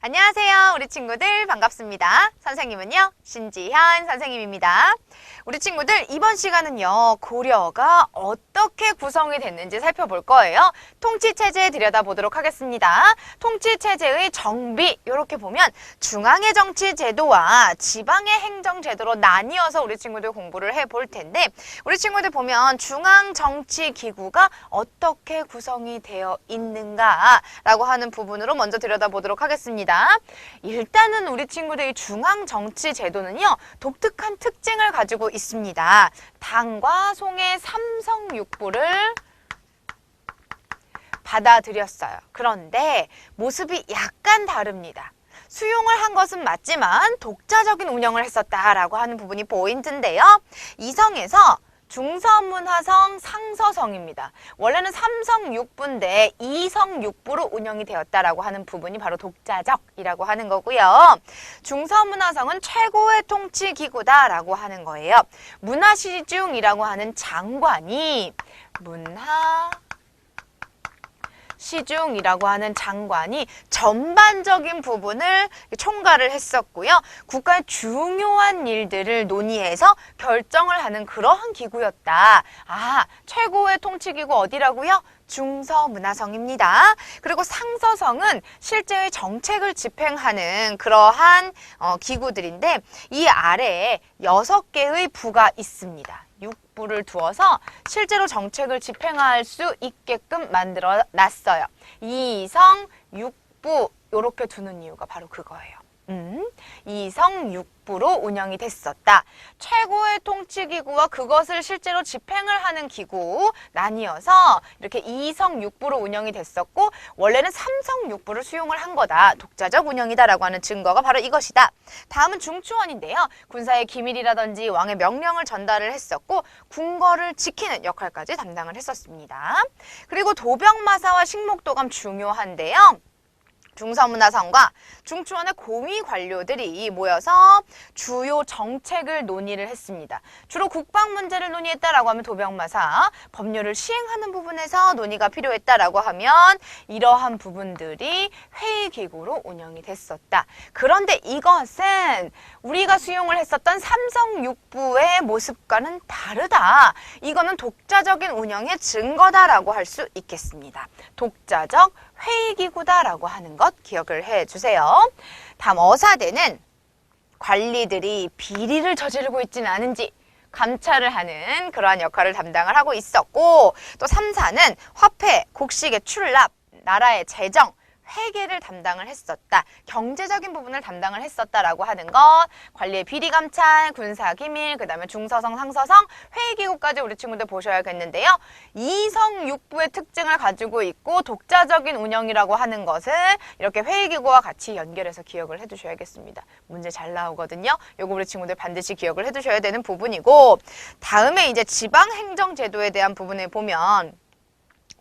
안녕하세요. 우리 친구들 반갑습니다. 선생님은요, 신지현 선생님입니다. 우리 친구들 이번 시간은요, 고려가 어떻게 구성이 됐는지 살펴볼 거예요. 통치체제 들여다보도록 하겠습니다. 통치체제의 정비, 이렇게 보면 중앙의 정치제도와 지방의 행정제도로 나뉘어서 우리 친구들 공부를 해볼 텐데, 우리 친구들 보면 중앙정치기구가 어떻게 구성이 되어 있는가라고 하는 부분으로 먼저 들여다보도록 하겠습니다. 일단은 우리 친구들의 중앙정치제도는요, 독특한 특징을 가지고 있습니다. 당과 송의 삼성육부를 받아들였어요. 그런데 모습이 약간 다릅니다. 수용을 한 것은 맞지만 독자적인 운영을 했었다라고 하는 부분이 포인트인데요. 이성에서 중서문화성 상서성입니다. 원래는 삼성육부인데 이성육부로 운영이 되었다라고 하는 부분이 바로 독자적이라고 하는 거고요. 중서문화성은 최고의 통치기구다라고 하는 거예요. 문화시중이라고 하는 장관이 시중이라고 하는 장관이 전반적인 부분을 총괄을 했었고요. 국가의 중요한 일들을 논의해서 결정을 하는 그러한 기구였다. 최고의 통치기구 어디라고요? 중서문화성입니다. 그리고 상서성은 실제의 정책을 집행하는 그러한 기구들인데 이 아래에 6개의 부가 있습니다. 육부를 두어서 실제로 정책을 집행할 수 있게끔 만들어 놨어요. 이성, 육부 이렇게 두는 이유가 바로 그거예요. 이성, 육부로 운영이 됐었다. 최고의 통치기구와 그것을 실제로 집행을 하는 기구 나뉘어서 이렇게 이성, 육부로 운영이 됐었고 원래는 삼성, 육부를 수용을 한 거다. 독자적 운영이다라고 하는 증거가 바로 이것이다. 다음은 중추원인데요. 군사의 기밀이라든지 왕의 명령을 전달을 했었고 궁궐을 지키는 역할까지 담당을 했었습니다. 그리고 도병마사와 식목도감 중요한데요. 중서문화성과 중추원의 고위 관료들이 모여서 주요 정책을 논의를 했습니다. 주로 국방 문제를 논의했다라고 하면 도병마사, 법률을 시행하는 부분에서 논의가 필요했다라고 하면 이러한 부분들이 회의기구로 운영이 됐었다. 그런데 이것은 우리가 수용을 했었던 삼성육부의 모습과는 다르다. 이거는 독자적인 운영의 증거다라고 할 수 있겠습니다. 독자적 회의기구다라고 하는 것 기억을 해주세요. 다음 어사대는 관리들이 비리를 저지르고 있지는 않은지 감찰을 하는 그러한 역할을 담당을 하고 있었고 또 3사는 화폐, 곡식의 출납, 나라의 재정, 회계를 담당을 했었다. 경제적인 부분을 담당을 했었다라고 하는 것, 관리의 비리 감찰, 군사 기밀, 그 다음에 중서성, 상서성, 회의기구까지 우리 친구들 보셔야겠는데요. 이성육부의 특징을 가지고 있고 독자적인 운영이라고 하는 것을 이렇게 회의기구와 같이 연결해서 기억을 해두셔야겠습니다. 문제 잘 나오거든요. 요거 우리 친구들 반드시 기억을 해두셔야 되는 부분이고 다음에 이제 지방행정제도에 대한 부분에 보면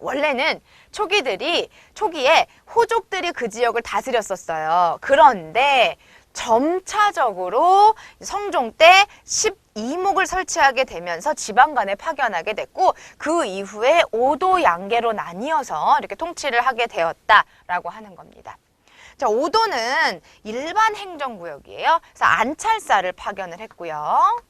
원래는 초기에 호족들이 그 지역을 다스렸었어요. 그런데 점차적으로 성종 때 12목을 설치하게 되면서 지방간에 파견하게 됐고 그 이후에 오도 양계로 나뉘어서 이렇게 통치를 하게 되었다라고 하는 겁니다. 자, 오도는 일반 행정구역이에요. 그래서 안찰사를 파견을 했고요.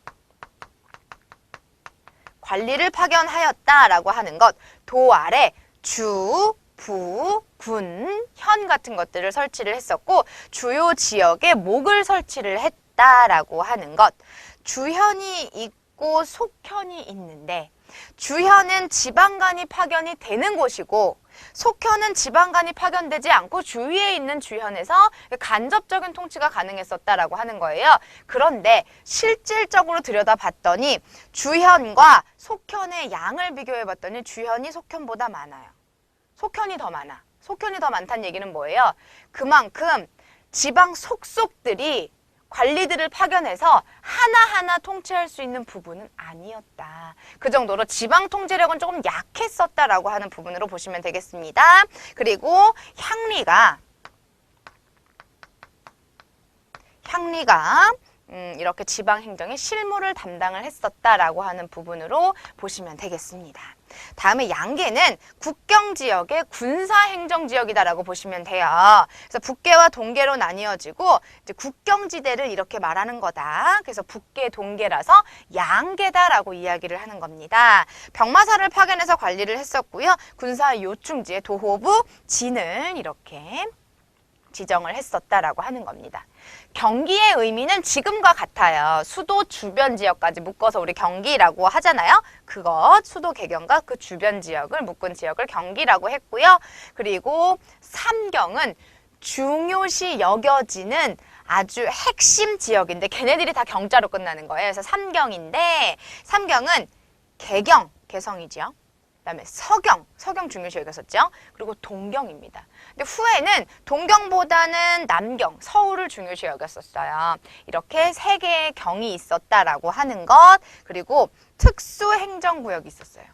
관리를 파견하였다라고 하는 것, 도 아래 주, 부, 군, 현 같은 것들을 설치를 했었고 주요 지역에 목을 설치를 했다라고 하는 것, 주현이 있고 속현이 있는데 주현은 지방간이 파견이 되는 곳이고 속현은 지방간이 파견되지 않고 주위에 있는 주현에서 간접적인 통치가 가능했었다라고 하는 거예요. 그런데 실질적으로 들여다봤더니 주현과 속현의 양을 비교해봤더니 주현이 속현보다 많아요. 속현이 더 많아. 속현이 더 많다는 얘기는 뭐예요? 그만큼 지방 속속들이 관리들을 파견해서 하나하나 통치할 수 있는 부분은 아니었다. 그 정도로 지방 통제력은 조금 약했었다라고 하는 부분으로 보시면 되겠습니다. 그리고 향리가 이렇게 지방 행정의 실무를 담당을 했었다라고 하는 부분으로 보시면 되겠습니다. 다음에 양계는 국경지역의 군사행정지역이다라고 보시면 돼요. 그래서 북계와 동계로 나뉘어지고 이제 국경지대를 이렇게 말하는 거다. 그래서 북계, 동계라서 양계다라고 이야기를 하는 겁니다. 병마사를 파견해서 관리를 했었고요. 군사 요충지의 도호부, 진을 이렇게 지정을 했었다라고 하는 겁니다. 경기의 의미는 지금과 같아요. 수도 주변 지역까지 묶어서 우리 경기라고 하잖아요. 그것, 수도 개경과 그 주변 지역을 묶은 지역을 경기라고 했고요. 그리고 삼경은 중요시 여겨지는 아주 핵심 지역인데 걔네들이 다 경자로 끝나는 거예요. 그래서 삼경인데 삼경은 개경, 개성이죠. 그다음에 서경 중요시 여겼었죠. 그리고 동경입니다. 근데 후에는 동경보다는 남경, 서울을 중요시 여겼었어요. 이렇게 세 개의 경이 있었다라고 하는 것, 그리고 특수행정구역이 있었어요.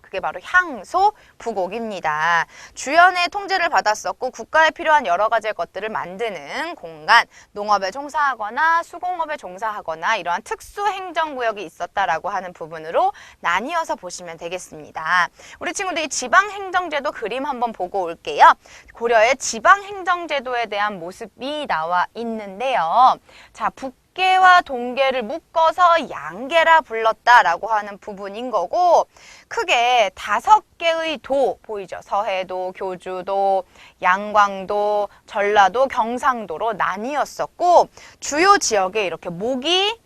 그게 바로 향소, 부곡입니다. 주연의 통제를 받았었고 국가에 필요한 여러 가지의 것들을 만드는 공간, 농업에 종사하거나 수공업에 종사하거나 이러한 특수행정구역이 있었다라고 하는 부분으로 나뉘어서 보시면 되겠습니다. 우리 친구들이 지방행정제도 그림 한번 보고 올게요. 고려의 지방행정제도에 대한 모습이 나와 있는데요. 자, 북계와 동계를 묶어서 양계라 불렀다라고 하는 부분인 거고, 크게 5개의 도 보이죠? 서해도, 교주도, 양광도, 전라도, 경상도로 나뉘었었고, 주요 지역에 이렇게 목이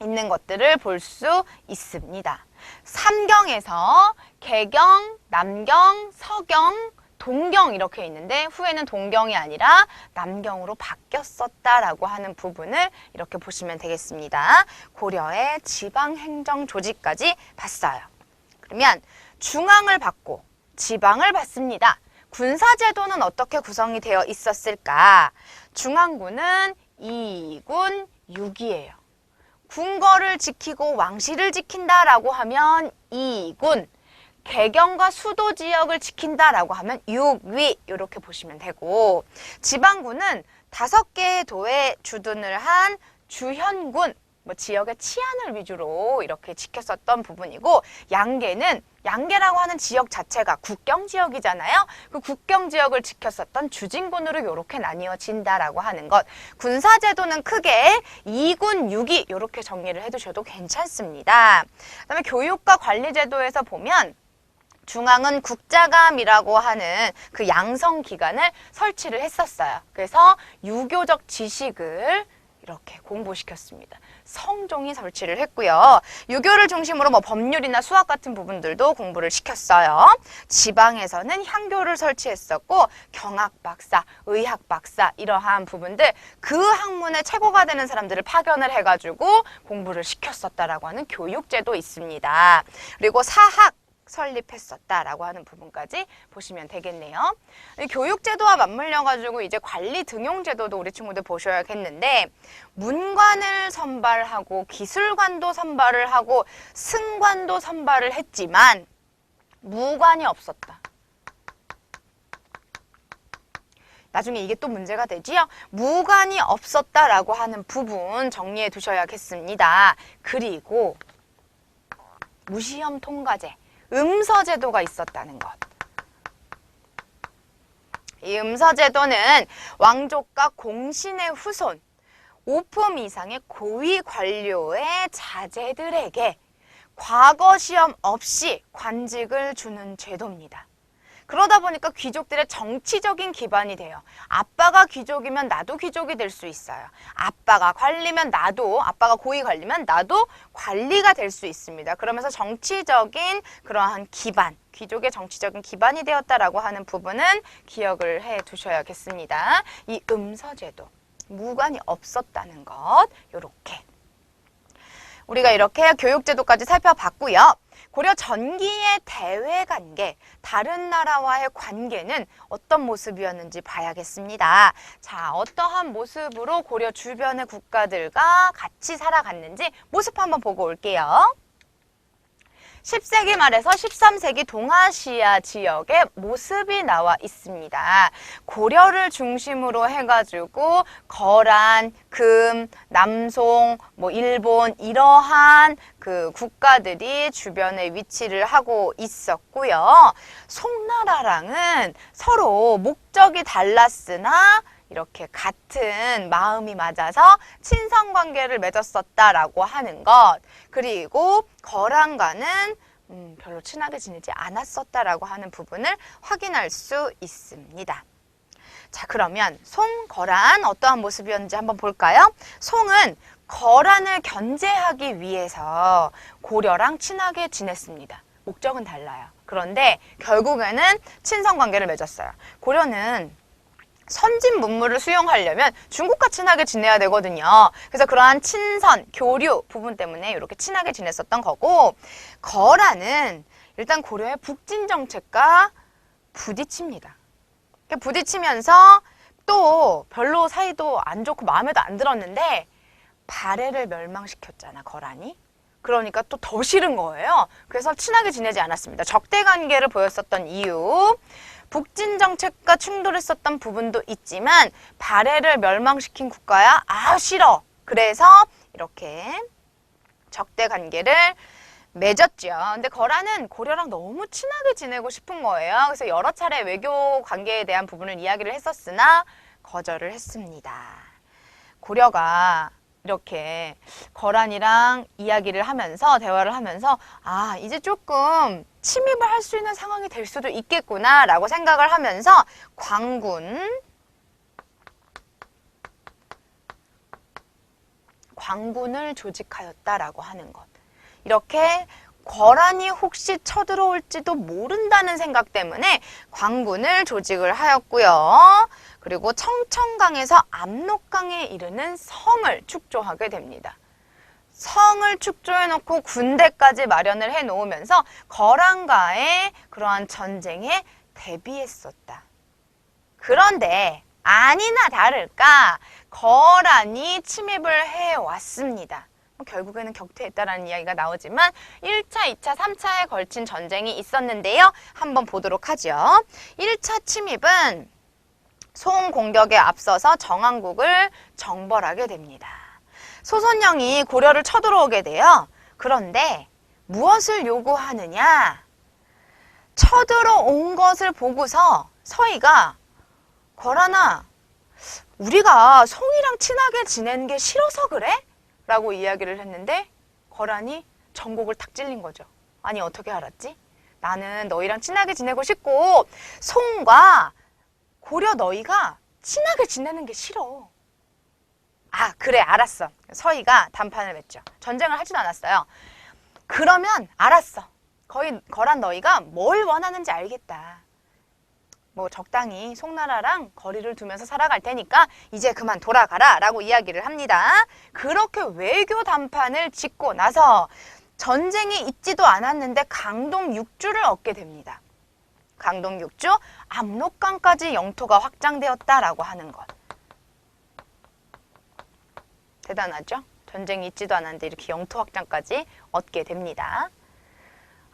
있는 것들을 볼 수 있습니다. 삼경에서 개경, 남경, 서경, 동경 이렇게 있는데 후에는 동경이 아니라 남경으로 바뀌었었다라고 하는 부분을 이렇게 보시면 되겠습니다. 고려의 지방행정 조직까지 봤어요. 그러면 중앙을 받고 지방을 받습니다. 군사제도는 어떻게 구성이 되어 있었을까? 중앙군은 2군 6이에요. 궁궐을 지키고 왕실을 지킨다라고 하면 2군, 개경과 수도 지역을 지킨다라고 하면 6위 이렇게 보시면 되고, 지방군은 5개의 도에 주둔을 한 주현군, 지역의 치안을 위주로 이렇게 지켰었던 부분이고, 양계는 양계라고 하는 지역 자체가 국경지역이잖아요. 그 국경지역을 지켰었던 주진군으로 이렇게 나뉘어진다라고 하는 것. 군사제도는 크게 2군 6위 이렇게 정리를 해두셔도 괜찮습니다. 그다음에 교육과 관리제도에서 보면 중앙은 국자감이라고 하는 그 양성기관을 설치를 했었어요. 그래서 유교적 지식을 이렇게 공부시켰습니다. 성종이 설치를 했고요. 유교를 중심으로 법률이나 수학 같은 부분들도 공부를 시켰어요. 지방에서는 향교를 설치했었고 경학 박사, 의학 박사 이러한 부분들 그 학문의 최고가 되는 사람들을 파견을 해가지고 공부를 시켰었다라고 하는 교육제도 있습니다. 그리고 사학 설립했었다라고 하는 부분까지 보시면 되겠네요. 교육제도와 맞물려가지고 이제 관리 등용제도도 우리 친구들 보셔야겠는데, 문관을 선발하고 기술관도 선발을 하고 승관도 선발을 했지만 무관이 없었다. 나중에 이게 또 문제가 되지요. 무관이 없었다라고 하는 부분 정리해 두셔야겠습니다. 그리고 무시험 통과제, 음서제도가 있었다는 것. 이 음서제도는 왕족과 공신의 후손, 5품 이상의 고위 관료의 자제들에게 과거 시험 없이 관직을 주는 제도입니다. 그러다 보니까 귀족들의 정치적인 기반이 돼요. 아빠가 귀족이면 나도 귀족이 될 수 있어요. 아빠가 관리면 나도, 아빠가 고위 관리면 나도 관리가 될 수 있습니다. 그러면서 정치적인 그러한 기반, 귀족의 정치적인 기반이 되었다라고 하는 부분은 기억을 해 두셔야겠습니다. 이 음서제도, 무관이 없었다는 것, 요렇게. 우리가 이렇게 교육제도까지 살펴봤고요. 고려 전기의 대외관계, 다른 나라와의 관계는 어떤 모습이었는지 봐야겠습니다. 자, 어떠한 모습으로 고려 주변의 국가들과 같이 살아갔는지 모습 한번 보고 올게요. 10세기 말에서 13세기 동아시아 지역의 모습이 나와 있습니다. 고려를 중심으로 해가지고 거란, 금, 남송, 일본 이러한 그 국가들이 주변에 위치를 하고 있었고요. 송나라랑은 서로 목적이 달랐으나 이렇게 같은 마음이 맞아서 친선 관계를 맺었었다라고 하는 것. 그리고 거란과는 별로 친하게 지내지 않았었다라고 하는 부분을 확인할 수 있습니다. 자, 그러면 송, 거란 어떠한 모습이었는지 한번 볼까요? 송은 거란을 견제하기 위해서 고려랑 친하게 지냈습니다. 목적은 달라요. 그런데 결국에는 친선 관계를 맺었어요. 고려는 선진 문물을 수용하려면 중국과 친하게 지내야 되거든요. 그래서 그러한 친선, 교류 부분 때문에 이렇게 친하게 지냈었던 거고, 거란은 일단 고려의 북진 정책과 부딪힙니다. 부딪히면서 또 별로 사이도 안 좋고 마음에도 안 들었는데 발해를 멸망시켰잖아, 거란이. 그러니까 또 더 싫은 거예요. 그래서 친하게 지내지 않았습니다. 적대 관계를 보였었던 이유, 북진 정책과 충돌했었던 부분도 있지만 발해를 멸망시킨 국가야 싫어. 그래서 이렇게 적대 관계를 맺었죠. 근데 거란은 고려랑 너무 친하게 지내고 싶은 거예요. 그래서 여러 차례 외교 관계에 대한 부분을 이야기를 했었으나 거절을 했습니다. 고려가 이렇게 거란이랑 이야기를 하면서 대화를 하면서 이제 조금 침입을 할 수 있는 상황이 될 수도 있겠구나 라고 생각을 하면서 광군을 조직하였다라고 하는 것. 이렇게 거란이 혹시 쳐들어올지도 모른다는 생각 때문에 광군을 조직을 하였고요. 그리고 청천강에서 압록강에 이르는 성을 축조하게 됩니다. 성을 축조해놓고 군대까지 마련을 해놓으면서 거란과의 그러한 전쟁에 대비했었다. 그런데 아니나 다를까 거란이 침입을 해왔습니다. 결국에는 격퇴했다라는 이야기가 나오지만 1차, 2차, 3차에 걸친 전쟁이 있었는데요. 한번 보도록 하죠. 1차 침입은 송 공격에 앞서서 정한국을 정벌하게 됩니다. 소선영이 고려를 쳐들어오게 돼요. 그런데 무엇을 요구하느냐? 쳐들어온 것을 보고서 서희가 거란아, 우리가 송이랑 친하게 지내는 게 싫어서 그래? 라고 이야기를 했는데 거란이 전곡을 탁 찔린 거죠. 아니 어떻게 알았지? 나는 너희랑 친하게 지내고 싶고 송과 고려 너희가 친하게 지내는 게 싫어. 그래 알았어. 서희가 단판을 맺죠. 전쟁을 하지도 않았어요. 그러면 알았어. 거란 너희가 뭘 원하는지 알겠다. 적당히 송나라랑 거리를 두면서 살아갈 테니까 이제 그만 돌아가라 라고 이야기를 합니다. 그렇게 외교 단판을 짓고 나서 전쟁이 있지도 않았는데 강동 6주를 얻게 됩니다. 강동 6주, 압록강까지 영토가 확장되었다라고 하는 것. 대단하죠? 전쟁이 있지도 않았는데 이렇게 영토 확장까지 얻게 됩니다.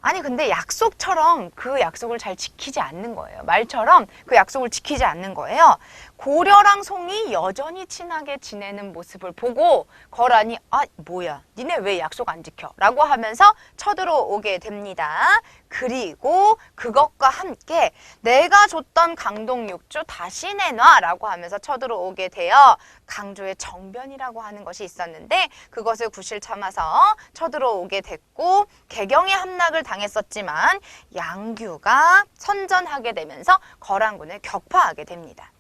아니 근데 약속처럼 그 약속을 잘 지키지 않는 거예요. 말처럼 그 약속을 지키지 않는 거예요. 고려랑 송이 여전히 친하게 지내는 모습을 보고 거란이 뭐야 니네 왜 약속 안 지켜? 라고 하면서 쳐들어오게 됩니다. 그리고 그것과 함께 내가 줬던 강동 6주 다시 내놔 라고 하면서 쳐들어오게 되어 강조의 정변이라고 하는 것이 있었는데 그것을 구실 삼아서 쳐들어오게 됐고 개경에 함락을 당했었지만 양규가 선전하게 되면서 거란군을 격파하게 됩니다.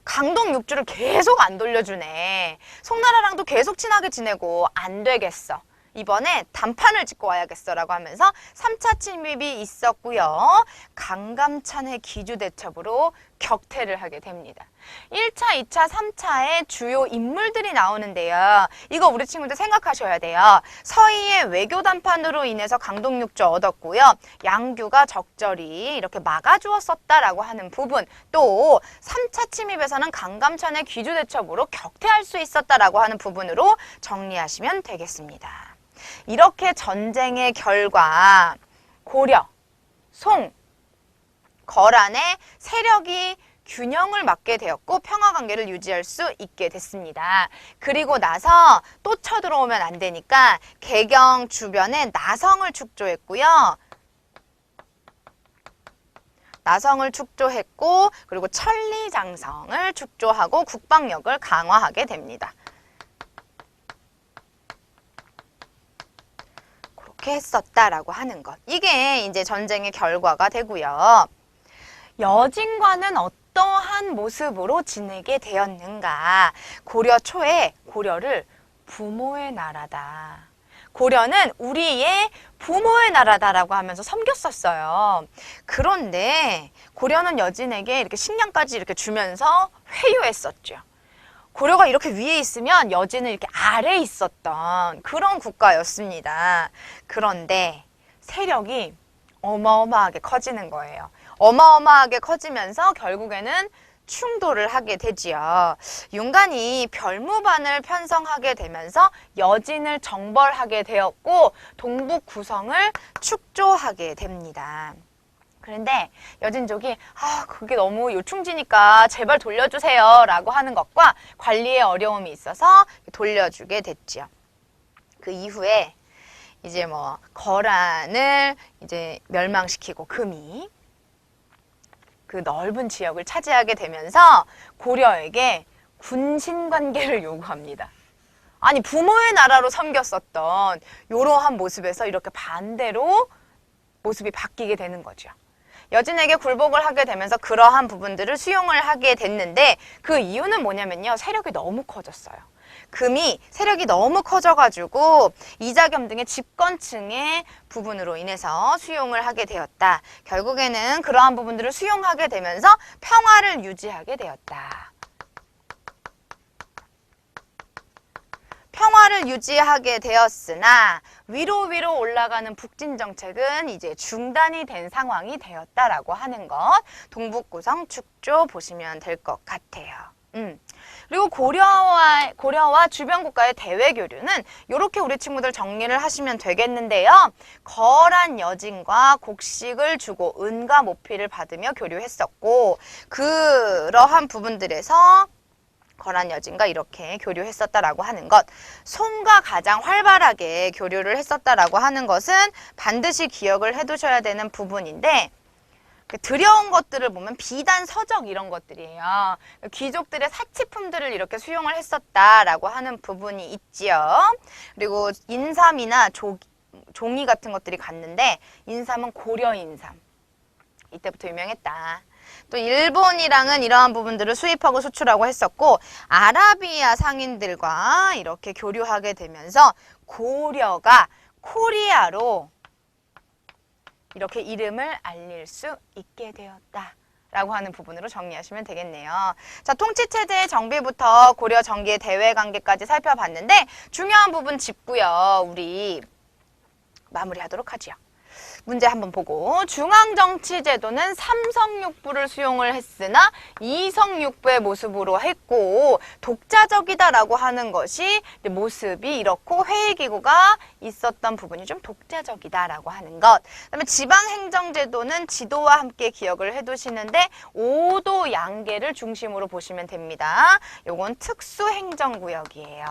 강동 6주를 계속 안 돌려주네. 송나라랑도 계속 친하게 지내고 안 되겠어. 이번에 단판을 짓고 와야겠어 라고 하면서 3차 침입이 있었고요. 강감찬의 기주대첩으로 격퇴를 하게 됩니다. 1차, 2차, 3차의 주요 인물들이 나오는데요. 이거 우리 친구들 생각하셔야 돼요. 서희의 외교 단판으로 인해서 강동 6주 얻었고요. 양규가 적절히 이렇게 막아주었었다라고 하는 부분, 또 3차 침입에서는 강감찬의 기주대첩으로 격퇴할 수 있었다라고 하는 부분으로 정리하시면 되겠습니다. 이렇게 전쟁의 결과 고려, 송, 거란의 세력이 균형을 맞게 되었고 평화관계를 유지할 수 있게 됐습니다. 그리고 나서 또 쳐들어오면 안 되니까 개경 주변에 나성을 축조했고요. 나성을 축조했고 그리고 천리장성을 축조하고 국방력을 강화하게 됩니다. 그렇게 했었다라고 하는 것. 이게 이제 전쟁의 결과가 되고요. 여진과는 어떠한 모습으로 지내게 되었는가? 고려 초에 고려를 부모의 나라다. 고려는 우리의 부모의 나라다라고 하면서 섬겼었어요. 그런데 고려는 여진에게 이렇게 식량까지 이렇게 주면서 회유했었죠. 고려가 이렇게 위에 있으면 여진은 이렇게 아래에 있었던 그런 국가였습니다. 그런데 세력이 어마어마하게 커지는 거예요. 어마어마하게 커지면서 결국에는 충돌을 하게 되지요. 윤관이 별무반을 편성하게 되면서 여진을 정벌하게 되었고 동북 구성을 축조하게 됩니다. 그런데 여진족이 그게 너무 요충지니까 제발 돌려주세요 라고 하는 것과 관리에 어려움이 있어서 돌려주게 됐지요. 그 이후에 이제 거란을 이제 멸망시키고 금이 그 넓은 지역을 차지하게 되면서 고려에게 군신 관계를 요구합니다. 아니 부모의 나라로 섬겼었던 이러한 모습에서 이렇게 반대로 모습이 바뀌게 되는 거죠. 여진에게 굴복을 하게 되면서 그러한 부분들을 수용을 하게 됐는데 그 이유는 뭐냐면요. 세력이 너무 커졌어요. 금이 세력이 너무 커져가지고 이자겸 등의 집권층의 부분으로 인해서 수용을 하게 되었다. 결국에는 그러한 부분들을 수용하게 되면서 평화를 유지하게 되었다. 평화를 유지하게 되었으나 위로 올라가는 북진 정책은 이제 중단이 된 상황이 되었다라고 하는 것. 동북구성 축조 보시면 될 것 같아요. 그리고 고려와 주변 국가의 대외 교류는 이렇게 우리 친구들 정리를 하시면 되겠는데요. 거란 여진과 곡식을 주고 은과 모피를 받으며 교류했었고 그러한 부분들에서 거란 여진과 이렇게 교류했었다라고 하는 것. 송과 가장 활발하게 교류를 했었다라고 하는 것은 반드시 기억을 해두셔야 되는 부분인데 들여온 것들을 보면 비단, 서적 이런 것들이에요. 귀족들의 사치품들을 이렇게 수용을 했었다라고 하는 부분이 있지요. 그리고 인삼이나 종이 같은 것들이 갔는데 인삼은 고려 인삼. 이때부터 유명했다. 또 일본이랑은 이러한 부분들을 수입하고 수출하고 했었고 아라비아 상인들과 이렇게 교류하게 되면서 고려가 코리아로 이렇게 이름을 알릴 수 있게 되었다. 라고 하는 부분으로 정리하시면 되겠네요. 자, 통치체제의 정비부터 고려 정기의 대외관계까지 살펴봤는데 중요한 부분 짚고요. 우리 마무리하도록 하지요. 문제 한번 보고 중앙정치제도는 삼성육부를 수용을 했으나 이성육부의 모습으로 했고 독자적이다라고 하는 것이 모습이 이렇고 회의기구가 있었던 부분이 좀 독자적이다라고 하는 것. 그다음에 지방행정제도는 지도와 함께 기억을 해두시는데 5도 양계를 중심으로 보시면 됩니다. 요건 특수행정구역이에요.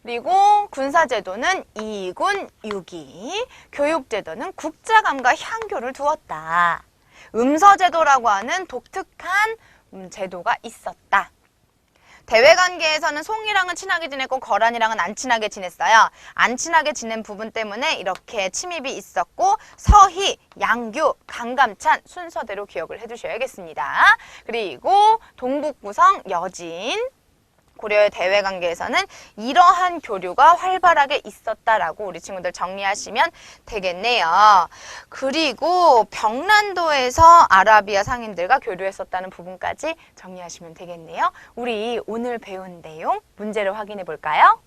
그리고 군사제도는 2군 6위, 교육제도는 국자감과 향교를 두었다. 음서제도라고 하는 독특한 제도가 있었다. 대외관계에서는 송이랑은 친하게 지냈고 거란이랑은 안 친하게 지냈어요. 안 친하게 지낸 부분 때문에 이렇게 침입이 있었고 서희, 양규, 강감찬 순서대로 기억을 해두셔야겠습니다. 그리고 동북구성, 여진, 고려의 대외관계에서는 이러한 교류가 활발하게 있었다라고 우리 친구들 정리하시면 되겠네요. 그리고 병란도에서 아라비아 상인들과 교류했었다는 부분까지 정리하시면 되겠네요. 우리 오늘 배운 내용 문제를 확인해 볼까요?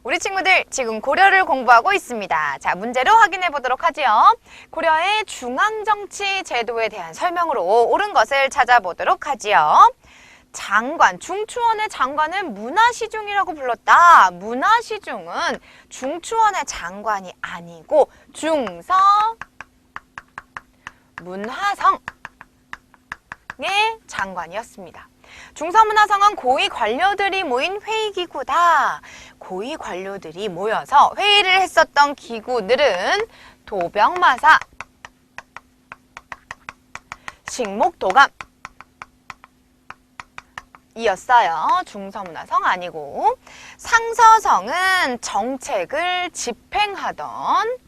우리 친구들 지금 고려를 공부하고 있습니다. 자, 문제를 확인해 보도록 하지요. 고려의 중앙정치 제도에 대한 설명으로 옳은 것을 찾아보도록 하지요. 장관, 중추원의 장관을 문화시중이라고 불렀다. 문화시중은 중추원의 장관이 아니고 중서 문화성의 장관이었습니다. 중서문화성은 고위 관료들이 모인 회의기구다. 고위 관료들이 모여서 회의를 했었던 기구들은 도병마사, 식목도감 이었어요. 중서문화성 아니고. 상서성은 정책을 집행하던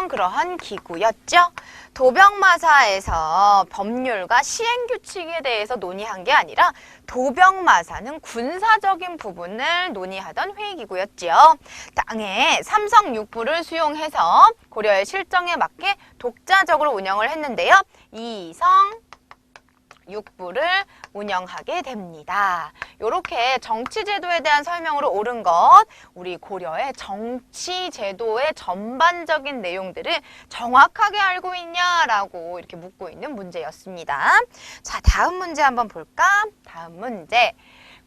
그러한 기구였죠. 도병마사에서 법률과 시행규칙에 대해서 논의한 게 아니라 도병마사는 군사적인 부분을 논의하던 회의기구였지요. 땅의 삼성육부를 수용해서 고려의 실정에 맞게 독자적으로 운영을 했는데요. 이성 육부를 운영하게 됩니다. 이렇게 정치제도에 대한 설명으로 옳은 것, 우리 고려의 정치제도의 전반적인 내용들을 정확하게 알고 있냐라고 이렇게 묻고 있는 문제였습니다. 자, 다음 문제 한번 볼까? 다음 문제.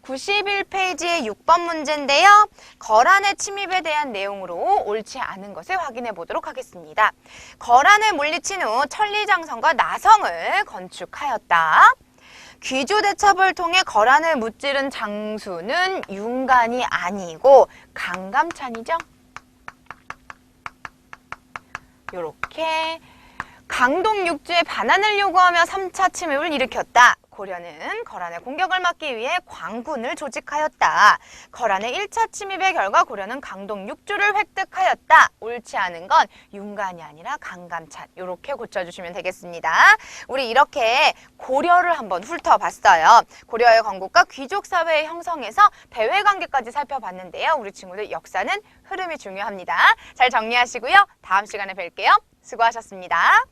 91페이지의 6번 문제인데요. 거란의 침입에 대한 내용으로 옳지 않은 것을 확인해 보도록 하겠습니다. 거란을 물리친 후 천리장성과 나성을 건축하였다. 귀주 대첩을 통해 거란을 무찌른 장수는 윤관이 아니고 강감찬이죠. 요렇게 강동 육주에 반환을 요구하며 3차 침입을 일으켰다. 고려는 거란의 공격을 막기 위해 광군을 조직하였다. 거란의 1차 침입의 결과 고려는 강동 육주를 획득하였다. 옳지 않은 건 윤관이 아니라 강감찬. 이렇게 고쳐주시면 되겠습니다. 우리 이렇게 고려를 한번 훑어봤어요. 고려의 건국과 귀족사회의 형성에서 대외관계까지 살펴봤는데요. 우리 친구들 역사는 흐름이 중요합니다. 잘 정리하시고요. 다음 시간에 뵐게요. 수고하셨습니다.